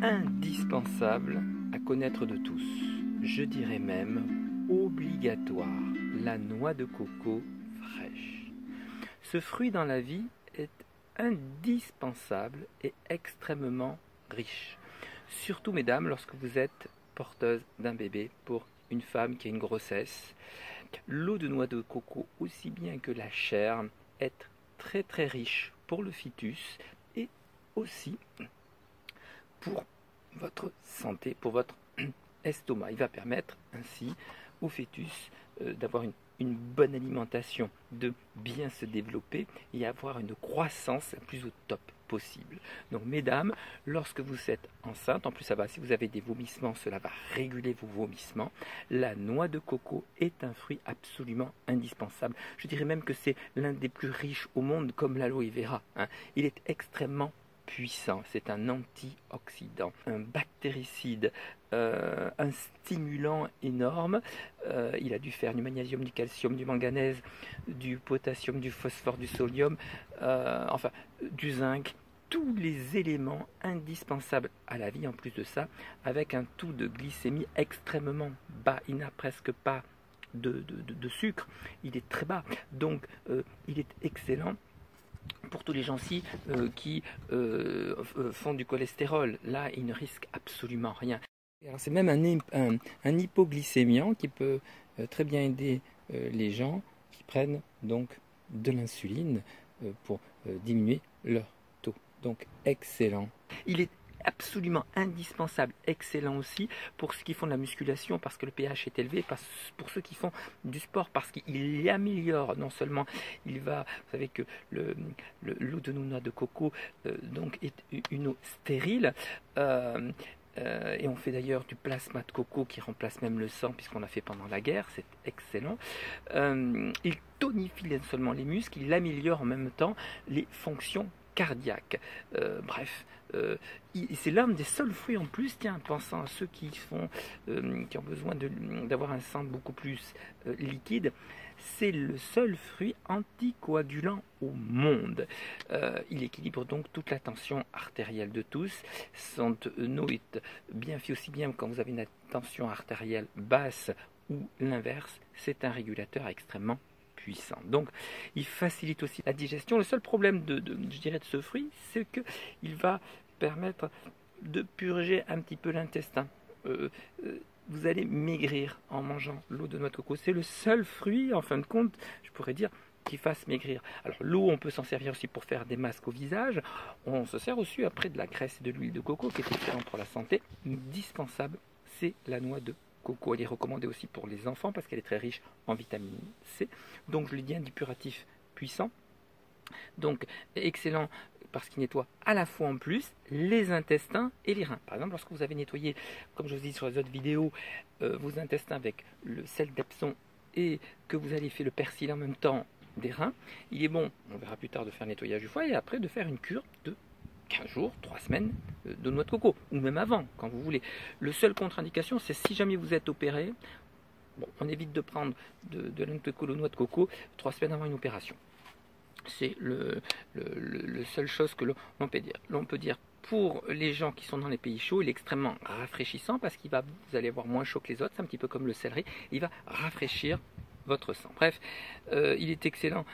indispensable à connaître de tous, je dirais même obligatoire, la noix de coco fraîche. Ce fruit dans la vie est indispensable et extrêmement riche. Surtout mesdames, lorsque vous êtes porteuse d'un bébé, pour une femme qui a une grossesse, l'eau de noix de coco, aussi bien que la chair, est très très riche pour le fœtus et aussi pour votre santé, pour votre estomac. Il va permettre ainsi au fœtus d'avoir une bonne alimentation, de bien se développer et avoir une croissance la plus au top possible. Donc mesdames, lorsque vous êtes enceinte, en plus ça va, si vous avez des vomissements, cela va réguler vos vomissements. La noix de coco est un fruit absolument indispensable. Je dirais même que c'est l'un des plus riches au monde, comme l'aloe vera, hein. Il est extrêmement puissant, c'est un antioxydant, un bactéricide, un stimulant énorme. Il a du fer, du magnésium, du calcium, du manganèse, du potassium, du phosphore, du sodium, enfin du zinc, tous les éléments indispensables à la vie. En plus de ça, avec un taux de glycémie extrêmement bas, il n'a presque pas de sucre, il est très bas, donc il est excellent pour tous les gens-ci qui font du cholestérol. Là, ils ne risquent absolument rien. C'est même un hypoglycémiant qui peut très bien aider les gens qui prennent donc de l'insuline pour diminuer leur taux. Donc excellent. Il est absolument indispensable, excellent aussi pour ceux qui font de la musculation parce que le pH est élevé, pour ceux qui font du sport parce qu'il améliore, non seulement il va, vous savez que l'eau de noix de coco donc est une eau stérile, et on fait d'ailleurs du plasma de coco qui remplace même le sang puisqu'on l'a fait pendant la guerre, c'est excellent. Il tonifie non seulement les muscles, il améliore en même temps les fonctions cardiaque. Bref, c'est l'un des seuls fruits en plus, tiens, pensant à ceux qui ont besoin d'avoir un sang beaucoup plus liquide, c'est le seul fruit anticoagulant au monde. Il équilibre donc toute la tension artérielle de tous. Son eau est bien fait aussi bien quand vous avez une tension artérielle basse ou l'inverse, c'est un régulateur extrêmement puissant. Donc, il facilite aussi la digestion. Le seul problème je dirais, de ce fruit, c'est qu'il va permettre de purger un petit peu l'intestin. Vous allez maigrir en mangeant l'eau de noix de coco. C'est le seul fruit, en fin de compte, je pourrais dire, qui fasse maigrir. Alors l'eau, on peut s'en servir aussi pour faire des masques au visage. On se sert aussi après de la graisse et de l'huile de coco, qui est excellent pour la santé. Indispensable, c'est la noix de coco. Elle est recommandée aussi pour les enfants parce qu'elle est très riche en vitamine C. Donc je l'ai dit, un dipuratif puissant. Donc excellent parce qu'il nettoie à la fois en plus les intestins et les reins. Par exemple, lorsque vous avez nettoyé, comme je vous dis sur les autres vidéos, vos intestins avec le sel d'Epsom et que vous allez faire le persil en même temps des reins, il est bon, on verra plus tard, de faire un nettoyage du foie et après de faire une cure de 15 jours, 3 semaines de noix de coco, ou même avant, quand vous voulez. Le seul contre-indication, c'est si jamais vous êtes opéré, bon, on évite de prendre de la noix de coco 3 semaines avant une opération. C'est le seule chose que l'on peut dire. L'on peut dire pour les gens qui sont dans les pays chauds, il est extrêmement rafraîchissant parce vous allez avoir moins chaud que les autres, c'est un petit peu comme le céleri, il va rafraîchir votre sang. Bref, il est excellent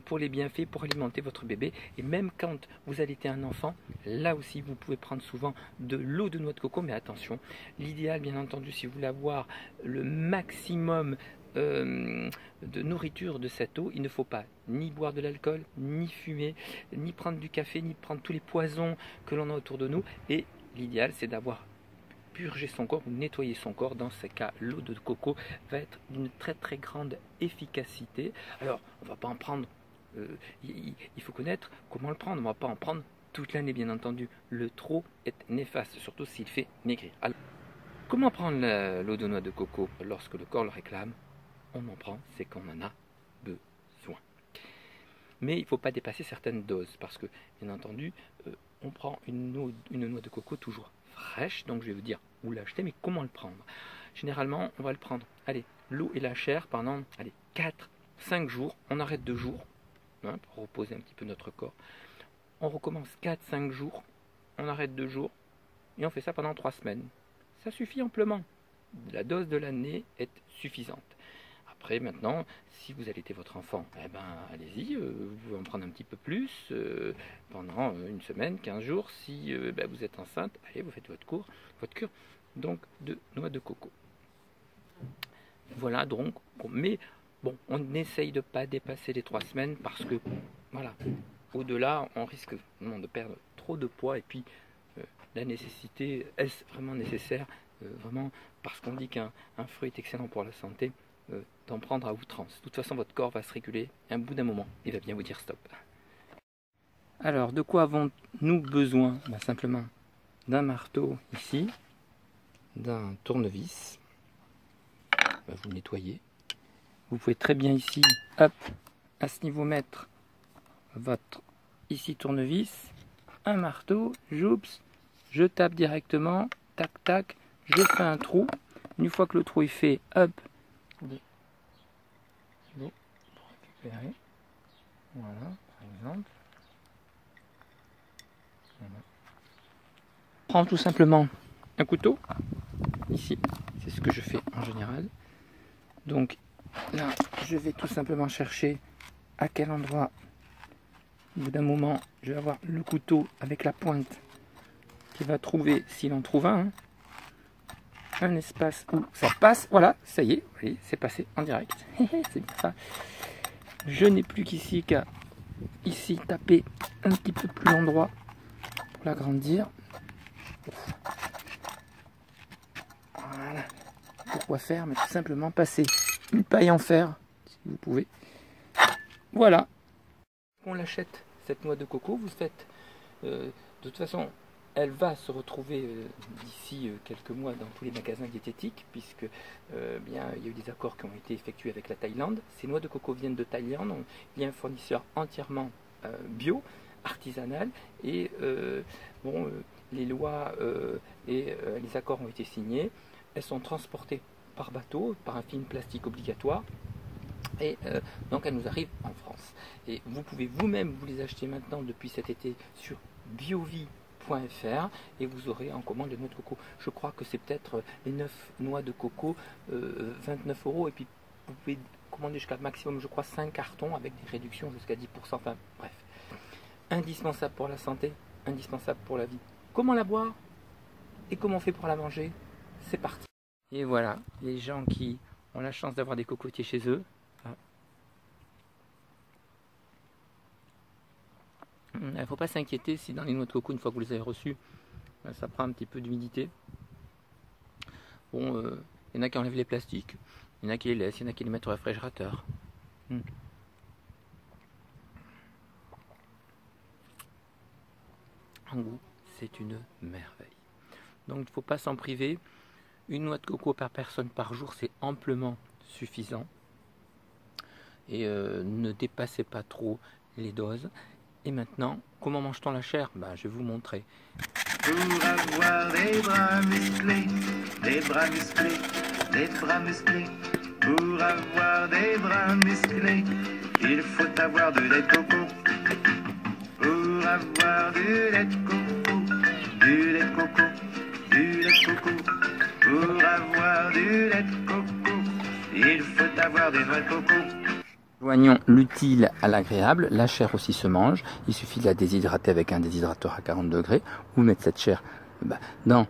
pour les bienfaits, pour alimenter votre bébé. Et même quand vous allaitez un enfant, là aussi, vous pouvez prendre souvent de l'eau de noix de coco. Mais attention, l'idéal, bien entendu, si vous voulez avoir le maximum de nourriture de cette eau, il ne faut pas ni boire de l'alcool, ni fumer, ni prendre du café, ni prendre tous les poisons que l'on a autour de nous. Et l'idéal, c'est d'avoir purger son corps ou nettoyer son corps. Dans ce cas, l'eau de coco va être d'une très très grande efficacité. Alors, on ne va pas en prendre, il faut connaître comment le prendre, on ne va pas en prendre toute l'année bien entendu. Le trop est néfaste, surtout s'il fait maigrir. Alors, comment prendre l'eau de noix de coco lorsque le corps le réclame? On en prend, c'est qu'on en a besoin. Mais il ne faut pas dépasser certaines doses parce que, bien entendu, on prend une noix de coco toujours fraîche, donc je vais vous dire où l'acheter, mais comment le prendre. Généralement, on va le prendre, allez, l'eau et la chair pendant, allez, 4-5 jours, on arrête 2 jours, hein, pour reposer un petit peu notre corps. On recommence 4-5 jours, on arrête 2 jours, et on fait ça pendant 3 semaines. Ça suffit amplement. La dose de l'année est suffisante. Après, maintenant, si vous allaitez votre enfant, eh ben, allez-y, vous pouvez en prendre un petit peu plus pendant une semaine, 15 jours. Si vous êtes enceinte, allez, vous faites votre cure donc de noix de coco. Voilà donc, mais bon, on essaye de ne pas dépasser les 3 semaines parce que, voilà, au-delà, on risque de perdre trop de poids et puis la nécessité, est-ce vraiment nécessaire vraiment, parce qu'on dit qu'un fruit est excellent pour la santé, d'en prendre à outrance. De toute façon, votre corps va se réguler et à bout d'un moment, il va bien vous dire stop. Alors, de quoi avons-nous besoin? Simplement d'un marteau ici, d'un tournevis. Vous nettoyez. Vous pouvez très bien ici, hop, à ce niveau mettre votre ici tournevis, un marteau, j'oups, je tape directement, tac tac, je fais un trou. Une fois que le trou est fait, hop, pour récupérer. Voilà, par exemple. Voilà. Prends tout simplement un couteau. Ici, c'est ce que je fais en général. Donc là, je vais tout simplement chercher à quel endroit. Au bout d'un moment, je vais avoir le couteau avec la pointe qui va trouver, s'il en trouve un espace où ça passe. Voilà, ça y est, vous voyez, c'est passé en direct. C'est bien ça. Je n'ai plus qu'ici qu'à ici taper un petit peu plus l'endroit pour l'agrandir. Voilà. Pourquoi faire? Mais tout simplement passer une paille en fer, si vous pouvez. Voilà. On l'achète, cette noix de coco, vous faites... de toute façon, elle va se retrouver d'ici quelques mois dans tous les magasins diététiques, puisque il y a eu des accords qui ont été effectués avec la Thaïlande. Ces noix de coco viennent de Thaïlande. Il y a un fournisseur entièrement bio, artisanal, et les lois et les accords ont été signés. Elles sont transportées par bateau, par un film plastique obligatoire. Et donc elles nous arrivent en France. Et vous pouvez vous-même vous les acheter maintenant depuis cet été sur biovie.fr et vous aurez en commande les noix de coco. Je crois que c'est peut-être les 9 noix de coco, 29 €. Et puis vous pouvez commander jusqu'à maximum, je crois, 5 cartons avec des réductions jusqu'à 10%. Enfin bref. Indispensable pour la santé, indispensable pour la vie. Comment la boire et comment on fait pour la manger? C'est parti. Et voilà, les gens qui ont la chance d'avoir des cocotiers chez eux. Il ne faut pas s'inquiéter si dans les noix de coco, une fois que vous les avez reçues, ça prend un petit peu d'humidité. Bon, il y en a qui enlèvent les plastiques, il y en a qui les laissent, il y en a qui les mettent au réfrigérateur. En goût, c'est une merveille. Donc il ne faut pas s'en priver. Une noix de coco par personne par jour, c'est amplement suffisant. Et ne dépassez pas trop les doses. Et maintenant, comment mange-t-on la chair? Je vais vous montrer. Pour avoir des bras musclés, des bras musclés, des bras musclés. Pour avoir des bras musclés, il faut avoir du lait de coco. Pour avoir du lait de coco, du lait de coco, du lait de coco. Pour avoir du lait de coco, il faut avoir des noix de coco. Joignons l'utile à l'agréable, la chair aussi se mange, il suffit de la déshydrater avec un déshydrateur à 40 degrés, ou mettre cette chair dans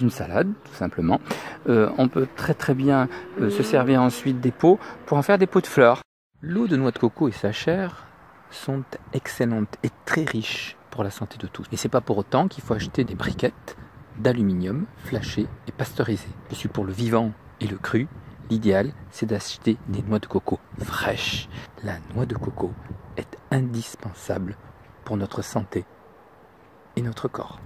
une salade, tout simplement. On peut très bien se servir ensuite des pots pour en faire des pots de fleurs. L'eau de noix de coco et sa chair sont excellentes et très riches pour la santé de tous. Et c'est pas pour autant qu'il faut acheter des briquettes d'aluminium flashées et pasteurisées. Je suis pour le vivant et le cru. L'idéal, c'est d'acheter des noix de coco fraîches. La noix de coco est indispensable pour notre santé et notre corps.